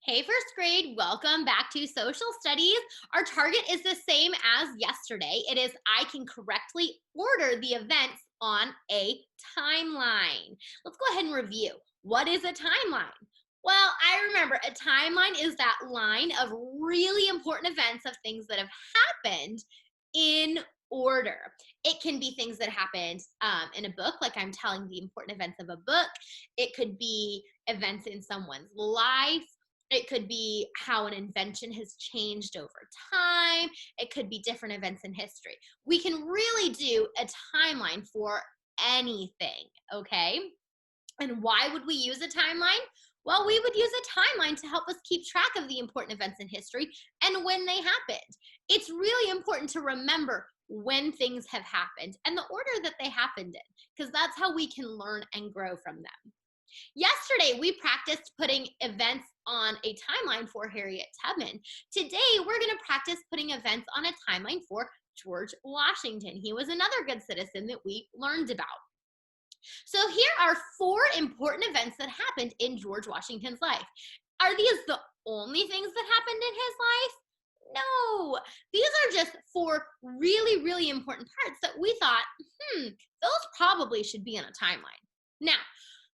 Hey, first grade, welcome back to social studies. Our target is the same as yesterday. It is I can correctly order the events on a timeline. Let's go ahead and review. What is a timeline? Well, I remember a timeline is that line of really important events of things that have happened in order. It can be things that happened in a book, like I'm telling the important events of a book. It could be events in someone's life. It could be how an invention has changed over time. It could be different events in history. We can really do a timeline for anything, okay? And why would we use a timeline? Well, we would use a timeline to help us keep track of the important events in history and when they happened. It's really important to remember when things have happened and the order that they happened in, because that's how we can learn and grow from them. Yesterday, we practiced putting events on a timeline for Harriet Tubman. Today, we're going to practice putting events on a timeline for George Washington. He was another good citizen that we learned about. So here are four important events that happened in George Washington's life. Are these the only things that happened in his life? No, these are just four really, really important parts that we thought, those probably should be on a timeline. Now,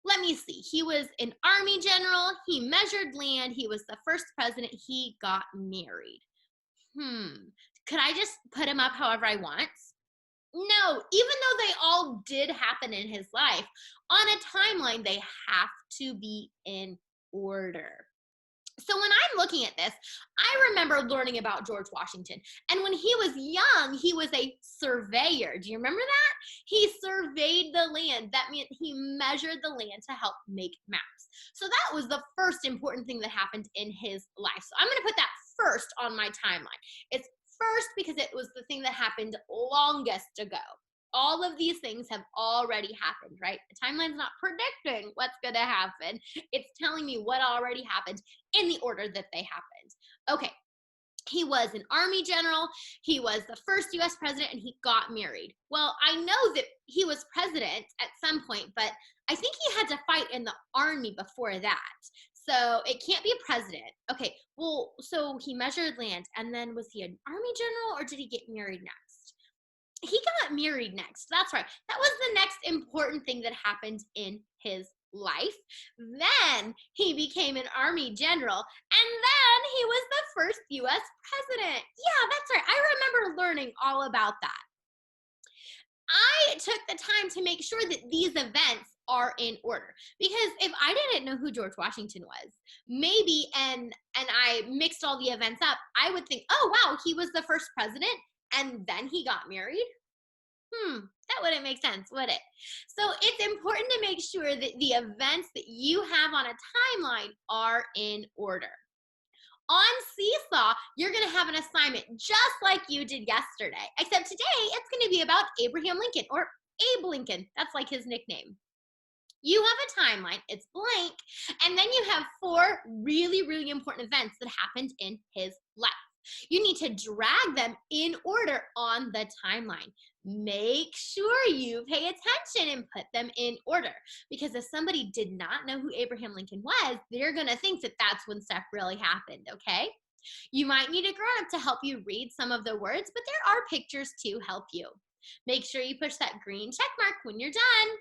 let me see. He was an army general. He measured land. He was the first president. He got married. Could I just put him up however I want? No, even though they all did happen in his life, on a timeline, they have to be in order. So when I'm looking at this, I remember learning about George Washington. And when he was young, he was a surveyor. Do you remember that? He surveyed the land. That meant he measured the land to help make maps. So that was the first important thing that happened in his life. So I'm going to put that first on my timeline. It's first because it was the thing that happened longest ago. All of these things have already happened, right? The timeline's not predicting what's going to happen. It's telling me what already happened in the order that they happened. Okay, he was an army general. He was the first US president and he got married. Well, I know that he was president at some point, but I think he had to fight in the army before that. So it can't be a president. Okay, well, so he measured land and then was he an army general or did he get married next? He got married next. That's right. That was the next important thing that happened in his life. Then he became an army general, and then he was the first US president. Yeah, that's right. I remember learning all about that. I took the time to make sure that these events are in order because if I didn't know who George Washington was, maybe and I mixed all the events up, I would think, "Oh, wow, he was the first president and then he got married." That wouldn't make sense, would it? So it's important to make sure that the events that you have on a timeline are in order. On Seesaw, you're going to have an assignment just like you did yesterday, except today it's going to be about Abraham Lincoln or Abe Lincoln. That's like his nickname. You have a timeline, it's blank, and then you have four really, really important events that happened in his life. You need to drag them in order on the timeline. Make sure you pay attention and put them in order because if somebody did not know who Abraham Lincoln was, they're going to think that that's when stuff really happened, okay? You might need a grown-up to help you read some of the words, but there are pictures to help you. Make sure you push that green check mark when you're done.